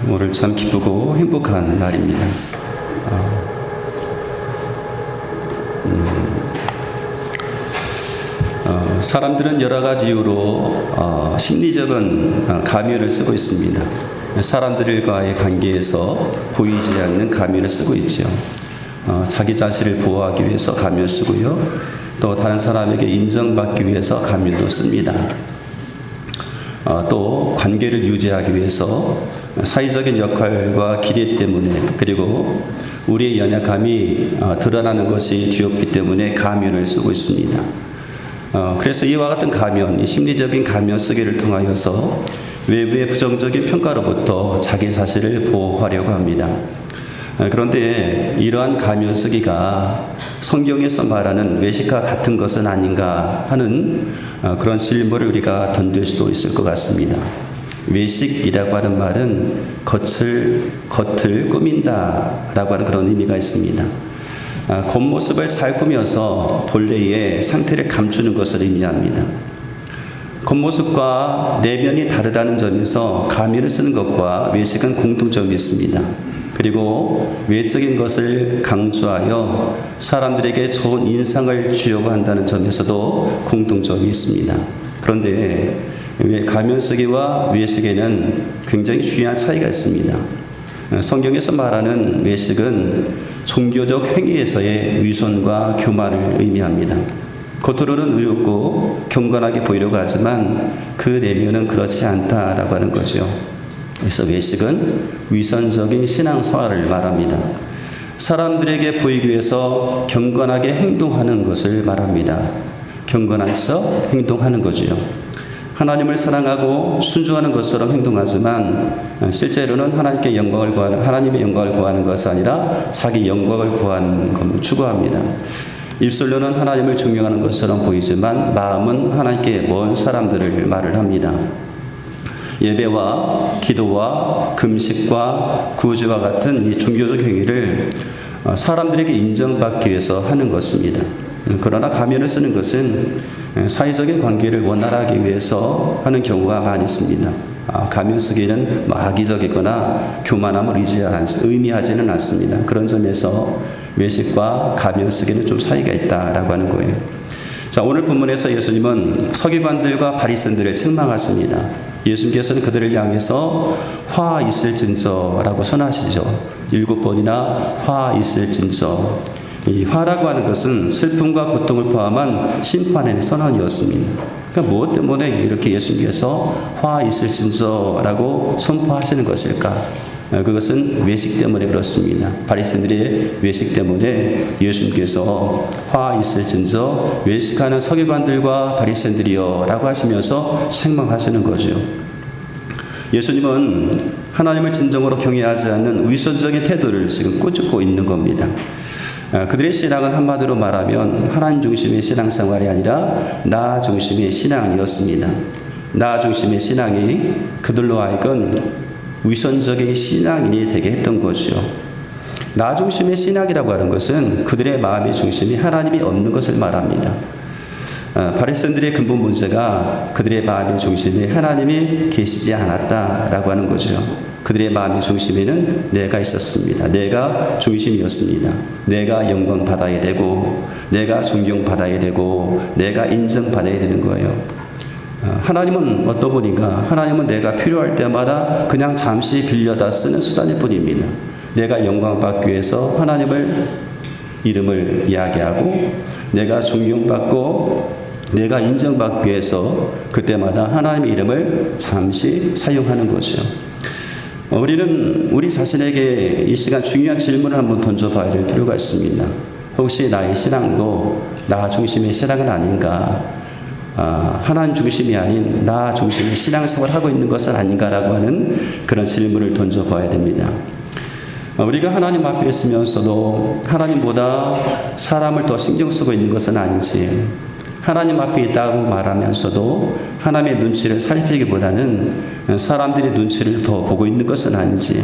오늘 참 기쁘고 행복한 날입니다. 사람들은 여러 가지 이유로 심리적인 가면을 쓰고 있습니다. 사람들과의 관계에서 보이지 않는 가면을 쓰고 있죠. 자기 자신을 보호하기 위해서 가면을 쓰고요. 또 다른 사람에게 인정받기 위해서 가면도 씁니다. 또 관계를 유지하기 위해서 사회적인 역할과 기대 때문에, 그리고 우리의 연약함이 드러나는 것이 두렵기 때문에 가면을 쓰고 있습니다. 그래서 이와 같은 가면, 심리적인 가면 쓰기를 통하여서 외부의 부정적인 평가로부터 자기 자신을 보호하려고 합니다. 그런데 이러한 가면 쓰기가 성경에서 말하는 외식과 같은 것은 아닌가 하는 그런 질문을 우리가 던질 수도 있을 것 같습니다. 외식이라고 하는 말은 겉을 꾸민다라고 하는 그런 의미가 있습니다. 겉모습을 살꾸며서 본래의 상태를 감추는 것을 의미합니다. 겉모습과 내면이 다르다는 점에서 가면을 쓰는 것과 외식은 공통점이 있습니다. 그리고 외적인 것을 강조하여 사람들에게 좋은 인상을 주려고 한다는 점에서도 공통점이 있습니다. 그런데 가면 쓰기와 외식에는 굉장히 중요한 차이가 있습니다. 성경에서 말하는 외식은 종교적 행위에서의 위선과 교만을 의미합니다. 겉으로는 의롭고 경건하게 보이려고 하지만 그 내면은 그렇지 않다라고 하는 거죠. 그래서 외식은 위선적인 신앙생활을 말합니다. 사람들에게 보이기 위해서 경건하게 행동하는 것을 말합니다. 경건한 척 행동하는 거지요. 하나님을 사랑하고 순종하는 것처럼 행동하지만 실제로는 하나님의 영광을 구하는 것이 아니라 자기 영광을 구하는 것을 추구합니다. 입술로는 하나님을 존경하는 것처럼 보이지만 마음은 하나님께 먼 사람들을 말을 합니다. 예배와 기도와 금식과 구제와 같은 이 종교적 행위를 사람들에게 인정받기 위해서 하는 것입니다. 그러나 가면을 쓰는 것은 사회적인 관계를 원활하게 위해서 하는 경우가 많이 있습니다. 가면 쓰기는 악의적이거나 교만함을 의미하지는 않습니다. 그런 점에서 외식과 가면 쓰기는 좀 차이가 있다라고 하는 거예요. 자, 오늘 본문에서 예수님은 서기관들과 바리새인들을 책망하십니다. 예수님께서는 그들을 향해서 화 있을진저라고 선하시죠. 7번이나 화 있을진저. 이 화라고 하는 것은 슬픔과 고통을 포함한 심판의 선언이었습니다. 그러니까 무엇 때문에 이렇게 예수님께서 화 있을진저라고 선포하시는 것일까? 그것은 외식 때문에 그렇습니다. 바리새인들의 외식 때문에 예수님께서 화 있을진저 외식하는 서기관들과 바리새인들이여 라고 하시면서 책망하시는 거죠. 예수님은 하나님을 진정으로 경외하지 않는 위선적인 태도를 지금 꾸짖고 있는 겁니다. 그들의 신앙은 한마디로 말하면 하나님 중심의 신앙생활이 아니라 나 중심의 신앙이었습니다. 나 중심의 신앙이 그들로 하여금 위선적인 신앙인이 되게 했던 거죠. 나 중심의 신앙이라고 하는 것은 그들의 마음의 중심이 하나님이 없는 것을 말합니다. 바리새인들의 근본 문제가 그들의 마음의 중심에 하나님이 계시지 않았다라고 하는 거죠. 그들의 마음의 중심에는 내가 있었습니다. 내가 중심이었습니다. 내가 영광 받아야 되고, 내가 존경받아야 되고, 내가 인정받아야 되는 거예요. 하나님은 어떤 분인가? 하나님은 내가 필요할 때마다 그냥 잠시 빌려다 쓰는 수단일 뿐입니다. 내가 영광받기 위해서 하나님을 이름을 이야기하고, 내가 존경받고 내가 인정받기 위해서 그때마다 하나님의 이름을 잠시 사용하는 거죠. 우리는 우리 자신에게 이 시간 중요한 질문을 한번 던져봐야 될 필요가 있습니다. 혹시 나의 신앙도 나 중심의 신앙은 아닌가? 하나님 중심이 아닌 나 중심의 신앙생활을 하고 있는 것은 아닌가라고 하는 그런 질문을 던져봐야 됩니다. 우리가 하나님 앞에 있으면서도 하나님보다 사람을 더 신경 쓰고 있는 것은 아닌지, 하나님 앞에 있다고 말하면서도 하나님의 눈치를 살피기보다는 사람들의 눈치를 더 보고 있는 것은 아닌지,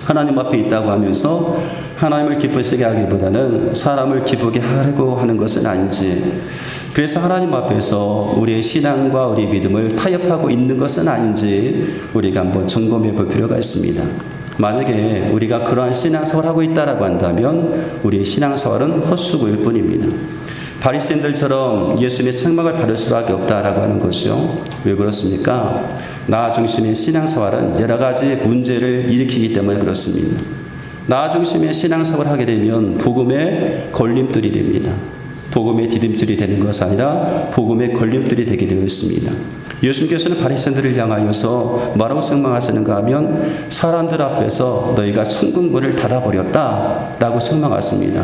하나님 앞에 있다고 하면서 하나님을 기쁘시게 하기보다는 사람을 기쁘게 하려고 하는 것은 아닌지, 그래서 하나님 앞에서 우리의 신앙과 우리의 믿음을 타협하고 있는 것은 아닌지 우리가 한번 점검해 볼 필요가 있습니다. 만약에 우리가 그러한 신앙생활을 하고 있다라고 한다면 우리의 신앙생활은 헛수고일 뿐입니다. 바리새인들처럼 예수님의 책망을 받을 수밖에 없다라고 하는 것이요. 왜 그렇습니까? 나 중심의 신앙생활은 여러 가지 문제를 일으키기 때문에 그렇습니다. 나 중심의 신앙생활을 하게 되면 복음의 걸림돌이 됩니다. 복음의 디딤돌이 되는 것이 아니라 복음의 걸림돌이 되게 되어 있습니다. 예수님께서는 바리새인들을 향하여서 뭐라고 책망하시는가 하면 사람들 앞에서 너희가 성궁문을 닫아버렸다라고 책망하십니다.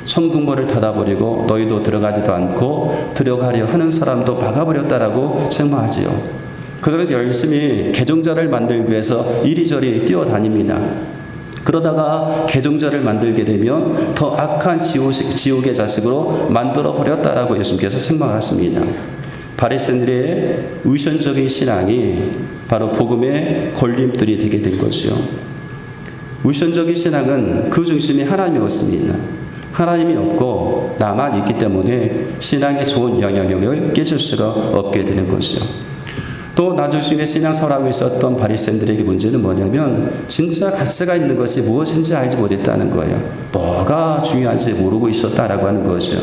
성궁문을 닫아버리고 너희도 들어가지도 않고 들어가려 하는 사람도 막아버렸다라고 책망하지요. 그들은 열심히 개종자를 만들기 위해서 이리저리 뛰어다닙니다. 그러다가 개종자를 만들게 되면 더 악한 지옥의 자식으로 만들어버렸다라고 예수님께서 책망하십니다. 바리새인들의 위선적인 신앙이 바로 복음의 걸림돌이 되게 된 것이요. 위선적인 신앙은 그 중심에 하나님이 없습니다. 하나님이 없고 나만 있기 때문에 신앙에 좋은 영향력을 끼칠 수가 없게 되는 것이요. 또 나 중심의 신앙생활하고 있었던 바리새인들에게 문제는 뭐냐면 진짜 가치가 있는 것이 무엇인지 알지 못했다는 거예요. 뭐가 중요한지 모르고 있었다라고 하는 거죠.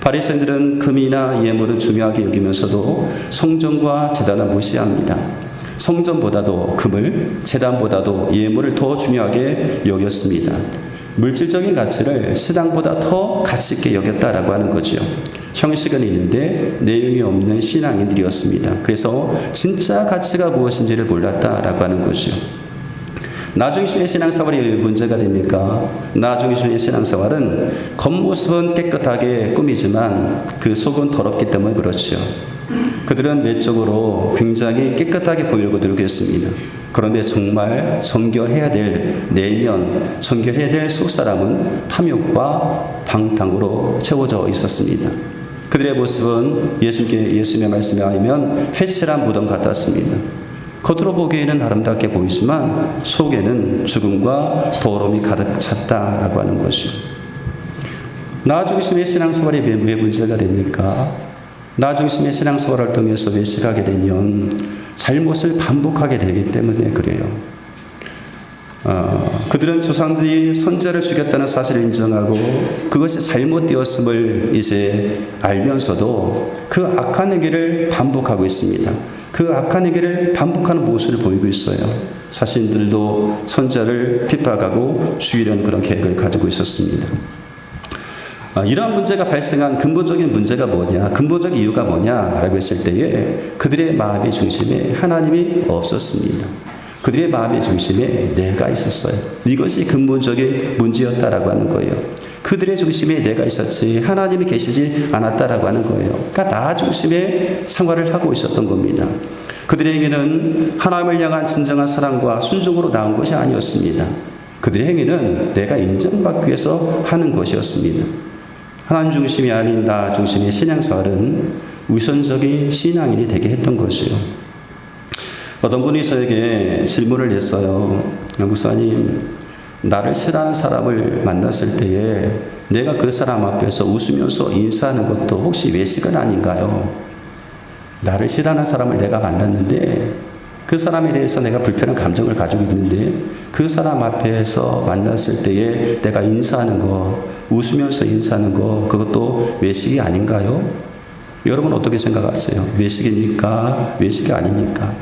바리새인들은 금이나 예물을 중요하게 여기면서도 성전과 제단을 무시합니다. 성전보다도 금을, 제단보다도 예물을 더 중요하게 여겼습니다. 물질적인 가치를 신앙보다 더 가치 있게 여겼다라고 하는 거죠. 형식은 있는데 내용이 없는 신앙인들이었습니다. 그래서 진짜 가치가 무엇인지를 몰랐다라고 하는 거죠. 나 중심의 신앙생활이 왜 문제가 됩니까? 나 중심의 신앙생활은 겉모습은 깨끗하게 꾸미지만 그 속은 더럽기 때문에 그렇죠. 그들은 외적으로 굉장히 깨끗하게 보이려고 노력했습니다. 그런데 정말 정결해야 될 내면, 정결해야 될 속사람은 탐욕과 방탕으로 채워져 있었습니다. 그들의 모습은 예수님의 말씀에 의하면 회칠한 무덤 같았습니다. 겉으로 보기에는 아름답게 보이지만 속에는 죽음과 더러움이 가득 찼다라고 하는 것이죠. 나 중심의 신앙생활이 왜 문제가 됩니까? 나 중심의 신앙생활을 통해서 외식하게 되면 잘못을 반복하게 되기 때문에 그래요. 그들은 조상들이 선자를 죽였다는 사실을 인정하고 그것이 잘못되었음을 이제 알면서도 그 악한 행위를 반복하고 있습니다. 그 악한 행위를 반복하는 모습을 보이고 있어요. 자신들도 선자를 핍박하고 죽이려는 그런 계획을 가지고 있었습니다. 이러한 문제가 발생한 근본적인 문제가 뭐냐, 근본적인 이유가 뭐냐라고 했을 때에 그들의 마음의 중심에 하나님이 없었습니다. 그들의 마음의 중심에 내가 있었어요. 이것이 근본적인 문제였다라고 하는 거예요. 그들의 중심에 내가 있었지 하나님이 계시지 않았다라고 하는 거예요. 그러니까 나 중심의 생활을 하고 있었던 겁니다. 그들의 행위는 하나님을 향한 진정한 사랑과 순종으로 나온 것이 아니었습니다. 그들의 행위는 내가 인정받기 위해서 하는 것이었습니다. 하나님 중심이 아닌 나 중심의 신앙생활은 우선적인 신앙인이 되게 했던 것이요. 어떤 분이 저에게 질문을 했어요. 목사님, 나를 싫어하는 사람을 만났을 때에 내가 그 사람 앞에서 웃으면서 인사하는 것도 혹시 외식은 아닌가요? 나를 싫어하는 사람을 내가 만났는데 그 사람에 대해서 내가 불편한 감정을 가지고 있는데 그 사람 앞에서 만났을 때에 내가 인사하는 거, 웃으면서 인사하는 거, 그것도 외식이 아닌가요? 여러분 어떻게 생각하세요? 외식입니까? 외식이 아닙니까?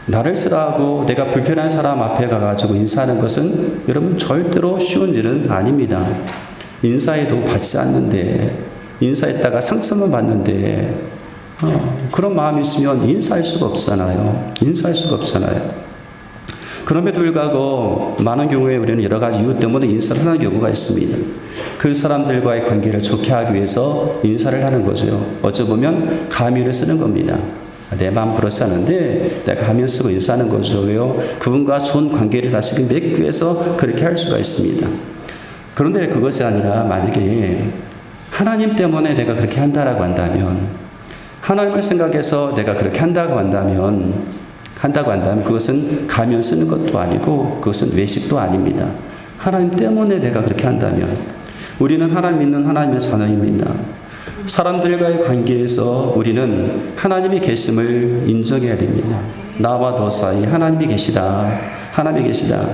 나를 싫어하고 내가 불편한 사람 앞에 가가지고 인사하는 것은 여러분 절대로 쉬운 일은 아닙니다. 인사해도 받지 않는데, 인사했다가 상처만 받는데, 그런 마음이 있으면 인사할 수가 없잖아요. 인사할 수가 없잖아요. 그럼에도 불구하고 많은 경우에 우리는 여러 가지 이유 때문에 인사를 하는 경우가 있습니다. 그 사람들과의 관계를 좋게 하기 위해서 인사를 하는 거죠. 어쩌보면 가면을 쓰는 겁니다. 내 마음 그렇지 않은데 내가 가면 쓰고 인사하는 거죠. 왜요? 그분과 좋은 관계를 다시금 맺기 위해서 그렇게 할 수가 있습니다. 그런데 그것이 아니라 만약에 하나님 때문에 내가 그렇게 한다라고 한다면, 하나님을 생각해서 내가 그렇게 한다고 한다면 그것은 가면 쓰는 것도 아니고 그것은 외식도 아닙니다. 하나님 때문에 내가 그렇게 한다면 우리는 하나님 믿는 하나님의 자녀입니다. 사람들과의 관계에서 우리는 하나님이 계심을 인정해야 됩니다. 나와 너 사이 하나님이 계시다. 하나님이 계시다.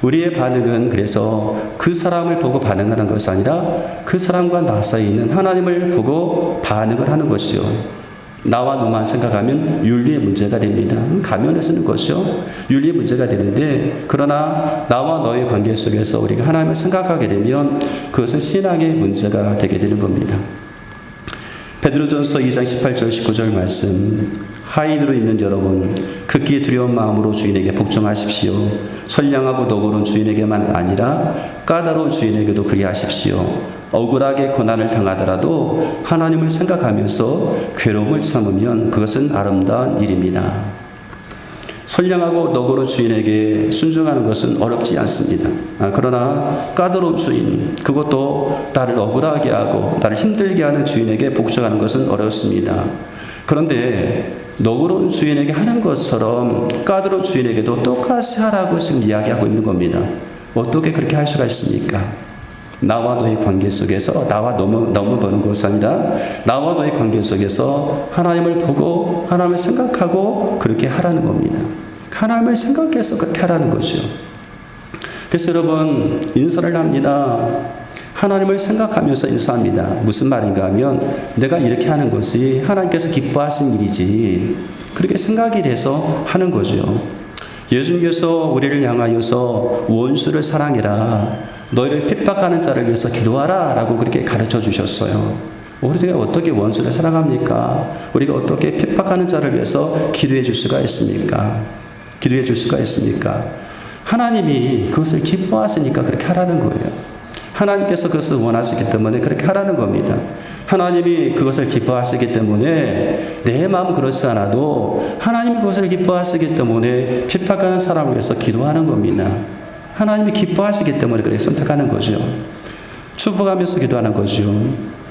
우리의 반응은 그래서 그 사람을 보고 반응하는 것이 아니라 그 사람과 나 사이에 있는 하나님을 보고 반응을 하는 것이죠. 나와 너만 생각하면 윤리의 문제가 됩니다. 가면을 쓰는 것이죠. 윤리의 문제가 되는데, 그러나 나와 너의 관계 속에서 우리가 하나님을 생각하게 되면 그것은 신앙의 문제가 되게 되는 겁니다. 베드로전서 2장 18절 19절 말씀, 하인으로 있는 여러분 극히 두려운 마음으로 주인에게 복종하십시오. 선량하고 너그러운 주인에게만 아니라 까다로운 주인에게도 그리하십시오. 억울하게 고난을 당하더라도 하나님을 생각하면서 괴로움을 참으면 그것은 아름다운 일입니다. 선량하고 너그러운 주인에게 순종하는 것은 어렵지 않습니다. 그러나 까다로운 주인, 그것도 나를 억울하게 하고 나를 힘들게 하는 주인에게 복종하는 것은 어렵습니다. 그런데 너그러운 주인에게 하는 것처럼 까다로운 주인에게도 똑같이 하라고 지금 이야기하고 있는 겁니다. 어떻게 그렇게 할 수가 있습니까? 나와 너의 관계 속에서 나와 너무 보는 것이 아니라 나와 너의 관계 속에서 하나님을 보고 하나님을 생각하고 그렇게 하라는 겁니다. 하나님을 생각해서 그렇게 하라는 거죠. 그래서 여러분, 인사를 합니다. 하나님을 생각하면서 인사합니다. 무슨 말인가 하면 내가 이렇게 하는 것이 하나님께서 기뻐하신 일이지, 그렇게 생각이 돼서 하는 거죠. 예수님께서 우리를 향하여서 원수를 사랑해라, 너희를 핍박하는 자를 위해서 기도하라 라고 그렇게 가르쳐 주셨어요. 우리가 어떻게 원수를 사랑합니까? 우리가 어떻게 핍박하는 자를 위해서 기도해 줄 수가 있습니까? 기도해 줄 수가 있습니까? 하나님이 그것을 기뻐하시니까 그렇게 하라는 거예요. 하나님께서 그것을 원하시기 때문에 그렇게 하라는 겁니다. 하나님이 그것을 기뻐하시기 때문에 내 마음 그렇지 않아도 하나님이 그것을 기뻐하시기 때문에 핍박하는 사람을 위해서 기도하는 겁니다. 하나님이 기뻐하시기 때문에 그렇게 선택하는 거죠. 축복하면서 기도하는 거죠.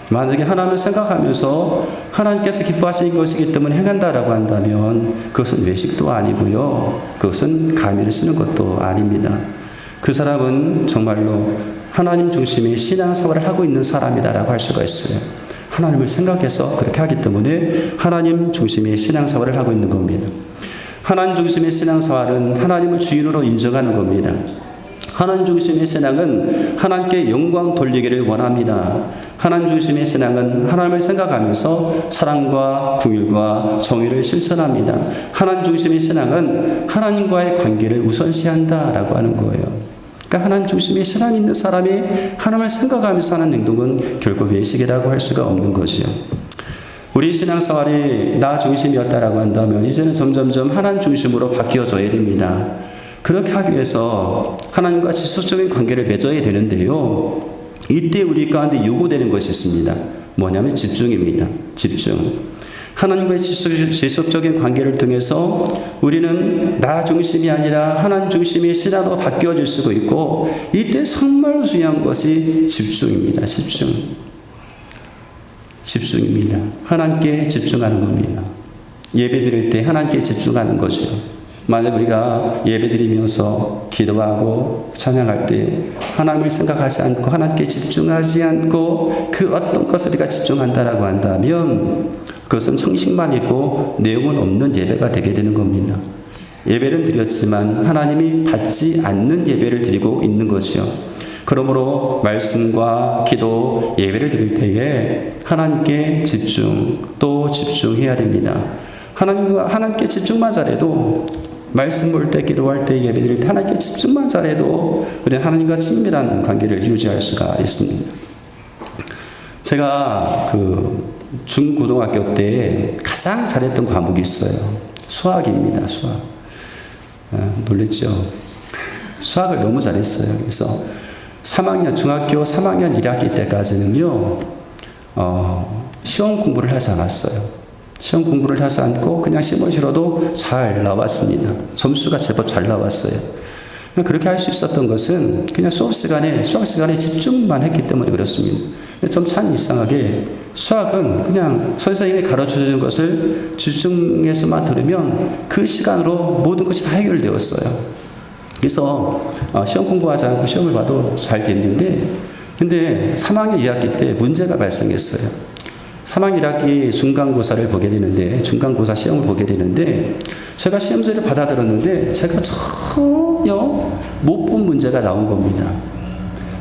만약에 하나님을 생각하면서 하나님께서 기뻐하시는 것이기 때문에 행한다라고 한다면 그것은 외식도 아니고요. 그것은 가면을 쓰는 것도 아닙니다. 그 사람은 정말로 하나님 중심의 신앙생활을 하고 있는 사람이다라고 할 수가 있어요. 하나님을 생각해서 그렇게 하기 때문에 하나님 중심의 신앙생활을 하고 있는 겁니다. 하나님 중심의 신앙생활은 하나님을 주인으로 인정하는 겁니다. 하나님 중심의 신앙은 하나님께 영광 돌리기를 원합니다. 하나님 중심의 신앙은 하나님을 생각하면서 사랑과 긍휼과 정의를 실천합니다. 하나님 중심의 신앙은 하나님과의 관계를 우선시한다라고 하는 거예요. 그러니까 하나님 중심의 신앙이 있는 사람이 하나님을 생각하면서 하는 행동은 결코 외식이라고 할 수가 없는 것이요. 우리 신앙생활이 나 중심이었다라고 한다면 이제는 점점점 하나님 중심으로 바뀌어져야 됩니다. 그렇게 하기 위해서 하나님과 지속적인 관계를 맺어야 되는데요. 이때 우리 가운데 요구되는 것이 있습니다. 뭐냐면 집중입니다. 집중. 하나님과의 지속적인 관계를 통해서 우리는 나 중심이 아니라 하나님 중심의 신앙으로 바뀌어질 수도 있고, 이때 정말로 중요한 것이 집중입니다. 집중. 집중입니다. 하나님께 집중하는 겁니다. 예배 드릴 때 하나님께 집중하는 거죠. 만약 우리가 예배 드리면서 기도하고 찬양할 때 하나님을 생각하지 않고 하나님께 집중하지 않고 그 어떤 것을 우리가 집중한다라고 한다면 그것은 형식만 있고 내용은 없는 예배가 되게 되는 겁니다. 예배는 드렸지만 하나님이 받지 않는 예배를 드리고 있는 것이요. 그러므로 말씀과 기도, 예배를 드릴 때에 하나님께 집중, 또 집중해야 됩니다. 하나님께 집중만 잘해도, 말씀 볼 때, 기도할 때, 예배 드릴 때 하나님께 집중만 잘해도 우리는 하나님과 친밀한 관계를 유지할 수가 있습니다. 제가 중고등학교 때 가장 잘했던 과목이 있어요. 수학입니다. 수학. 놀랬죠? 수학을 너무 잘했어요. 그래서 중학교 3학년 1학기 때까지는요, 시험 공부를 하지 않았어요. 시험 공부를 하지 않고 그냥 시험을 치러도 잘 나왔습니다. 점수가 제법 잘 나왔어요. 그렇게 할 수 있었던 것은 그냥 수학 시간에 집중만 했기 때문에 그렇습니다. 좀 참 이상하게 수학은 그냥 선생님이 가르쳐 주는 것을 집중해서만 들으면 그 시간으로 모든 것이 다 해결되었어요. 그래서 시험 공부하지 않고 시험을 봐도 잘 됐는데, 근데 3학년 2학기 때 문제가 발생했어요. 3학년 1학기 중간고사를 보게 되는데, 중간고사 시험을 보게 되는데, 제가 시험지를 받아들었는데 제가 전혀 못 본 문제가 나온 겁니다.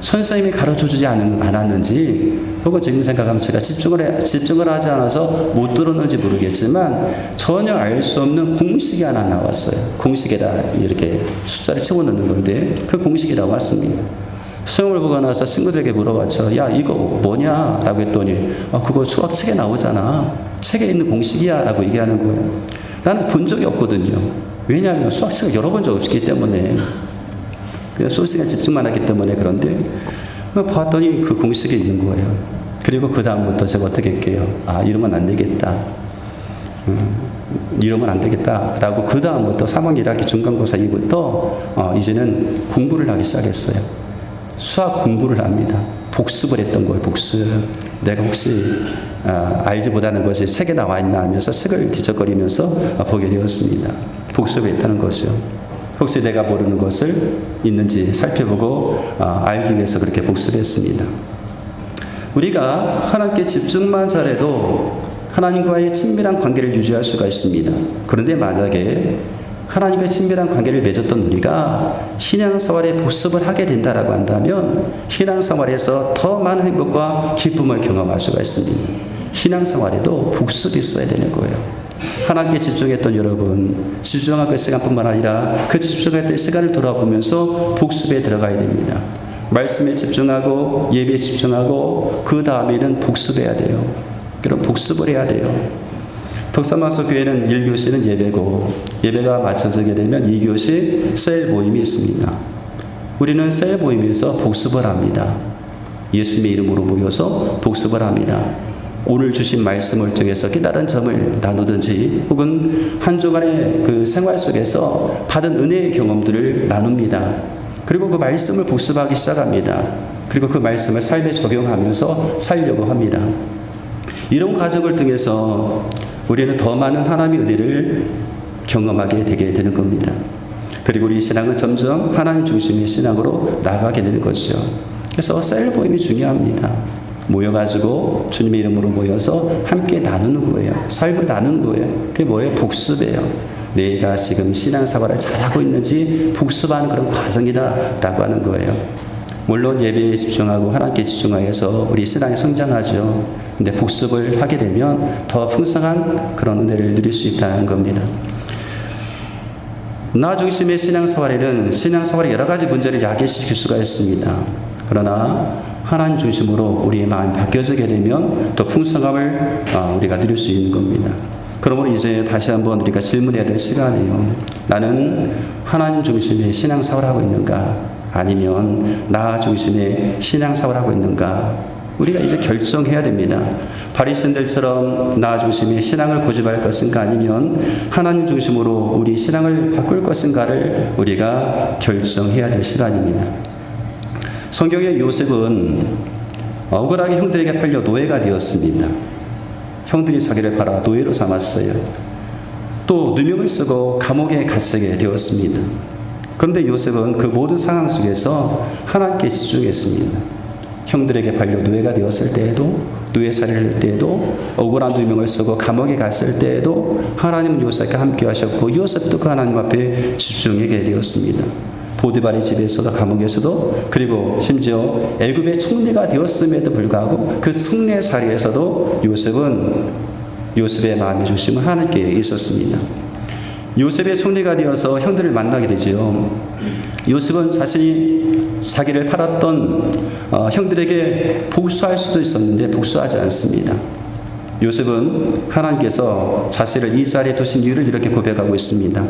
선생님이 가르쳐주지 않았는지, 혹은 지금 생각하면 제가 집중을 하지 않아서 못 들었는지 모르겠지만, 전혀 알 수 없는 공식이 하나 나왔어요. 공식에다 이렇게 숫자를 채워넣는 건데, 그 공식이 나왔습니다. 시험을 보고 나서 친구들에게 물어봤죠. 야, 이거 뭐냐? 라고 했더니, 그거 수학책에 나오잖아. 책에 있는 공식이야. 라고 얘기하는 거예요. 나는 본 적이 없거든요. 왜냐하면 수학책을 열어본 적이 없기 때문에, 그냥 수업시간에 집중만 하기 때문에. 그런데 봤더니 그 공식이 있는 거예요. 그리고 그 다음부터 제가 어떻게 할게요? 이러면 안 되겠다. 이러면 안 되겠다. 라고 그 다음부터 3학년 1학기 중간고사 이후부터 이제는 공부를 하기 시작했어요. 수학 공부를 합니다. 복습을 했던 거예요. 복습. 내가 혹시 알지 못하는 것이 책에 나와 있나 하면서 책을 뒤적거리면서 보게 되었습니다. 복습을 했다는 것이요. 혹시 내가 모르는 것을 있는지 살펴보고 알기 위해서 그렇게 복습했습니다. 우리가 하나님께 집중만 잘해도 하나님과의 친밀한 관계를 유지할 수가 있습니다. 그런데 만약에 하나님과 친밀한 관계를 맺었던 우리가 신앙생활에 복습을 하게 된다라고 한다면 신앙생활에서 더 많은 행복과 기쁨을 경험할 수가 있습니다. 신앙생활에도 복습이 있어야 되는 거예요. 하나님께 집중했던 여러분, 집중한 그 시간뿐만 아니라 그 집중했던 시간을 돌아보면서 복습에 들어가야 됩니다. 말씀에 집중하고 예배에 집중하고 그 다음에는 복습해야 돼요. 그럼 복습을 해야 돼요. 덕산만소 교회는 1교시는 예배고, 예배가 마쳐지게 되면 2교시 셀 모임이 있습니다. 우리는 셀 모임에서 복습을 합니다. 예수님의 이름으로 모여서 복습을 합니다. 오늘 주신 말씀을 통해서 깨달은 점을 나누든지, 혹은 한 주간의 그 생활 속에서 받은 은혜의 경험들을 나눕니다. 그리고 그 말씀을 복습하기 시작합니다. 그리고 그 말씀을 삶에 적용하면서 살려고 합니다. 이런 과정을 통해서 우리는 더 많은 하나님의 은혜를 경험하게 되게 되는 겁니다. 그리고 우리 신앙은 점점 하나님 중심의 신앙으로 나아가게 되는 것이죠. 그래서 셀 모임이 중요합니다. 모여가지고 주님의 이름으로 모여서 함께 나누는 거예요. 삶을 나누는 거예요. 그게 뭐예요? 복습이에요. 내가 지금 신앙생활을 잘하고 있는지 복습하는 그런 과정이다라고 하는 거예요. 물론 예배에 집중하고 하나님께 집중하여서 우리 신앙이 성장하죠. 근데 복습을 하게 되면 더 풍성한 그런 은혜를 누릴 수 있다는 겁니다. 나 중심의 신앙생활에는 신앙생활의 여러 가지 문제를 야기시킬 수가 있습니다. 그러나 하나님 중심으로 우리의 마음이 바뀌어지게 되면 또 풍성함을 우리가 누릴 수 있는 겁니다. 그러므로 이제 다시 한번 우리가 질문해야 될 시간이에요. 나는 하나님 중심의 신앙생활을 하고 있는가? 아니면 나 중심의 신앙생활을 하고 있는가? 우리가 이제 결정해야 됩니다. 바리새인들처럼 나 중심의 신앙을 고집할 것인가, 아니면 하나님 중심으로 우리 신앙을 바꿀 것인가를 우리가 결정해야 될 시간입니다. 성경의 요셉은 억울하게 형들에게 팔려 노예가 되었습니다. 형들이 자기를 팔아 노예로 삼았어요. 또 누명을 쓰고 감옥에 갇히게 되었습니다. 그런데 요셉은 그 모든 상황 속에서 하나님께 집중했습니다. 형들에게 팔려 노예가 되었을 때에도, 노예살이를 할 때에도, 억울한 누명을 쓰고 감옥에 갔을 때에도 하나님은 요셉과 함께 하셨고, 요셉도 그 하나님 앞에 집중하게 되었습니다. 보디발의 집에서도, 감옥에서도, 그리고 심지어 애굽의 총리가 되었음에도 불구하고 그 승례살이에서도 요셉의 마음의 중심은 하나님께 있었습니다. 요셉의 총리가 되어서 형들을 만나게 되지요. 요셉은 자기를 팔았던 형들에게 복수할 수도 있었는데 복수하지 않습니다. 요셉은 하나님께서 자신을 이 자리에 두신 이유를 이렇게 고백하고 있습니다.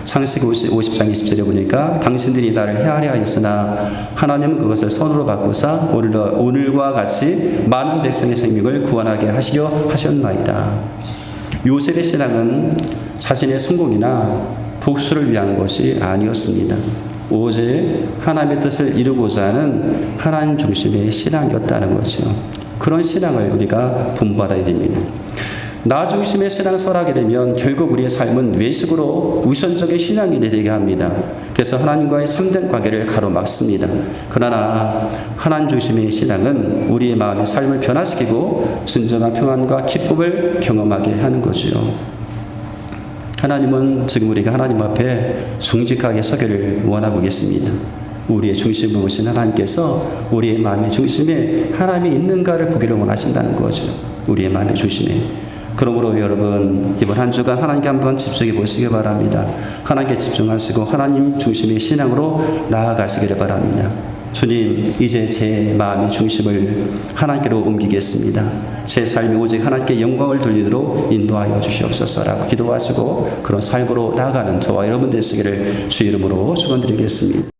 창세기 50장 20절에 보니까 당신들이 나를 헤아려 하였으나 하나님은 그것을 선으로 바꾸사 오늘과 같이 많은 백성의 생명을 구원하게 하시려 하셨나이다. 요셉의 신앙은 자신의 성공이나 복수를 위한 것이 아니었습니다. 오직 하나님의 뜻을 이루고자 하는 하나님 중심의 신앙이었다는 거죠. 그런 신앙을 우리가 본받아야 됩니다. 나 중심의 신앙생활을 하게 되면 결국 우리의 삶은 외식으로 우선적인 신앙이 되게 합니다. 그래서 하나님과의 참된 관계를 가로막습니다. 그러나 하나님 중심의 신앙은 우리의 마음의 삶을 변화시키고 진정한 평안과 기쁨을 경험하게 하는 거지요. 하나님은 지금 우리가 하나님 앞에 정직하게 서기를 원하고 계십니다. 우리의 중심을 보신 하나님께서 우리의 마음의 중심에 하나님이 있는가를 보기를 원하신다는 거죠. 우리의 마음의 중심에. 그러므로 여러분, 이번 한 주간 하나님께 한번 집중해 보시기 바랍니다. 하나님께 집중하시고 하나님 중심의 신앙으로 나아가시기를 바랍니다. 주님, 이제 제 마음의 중심을 하나님께로 옮기겠습니다. 제 삶이 오직 하나님께 영광을 돌리도록 인도하여 주시옵소서라고 기도하시고 그런 삶으로 나아가는 저와 여러분 되시기를 주 이름으로 축원드리겠습니다.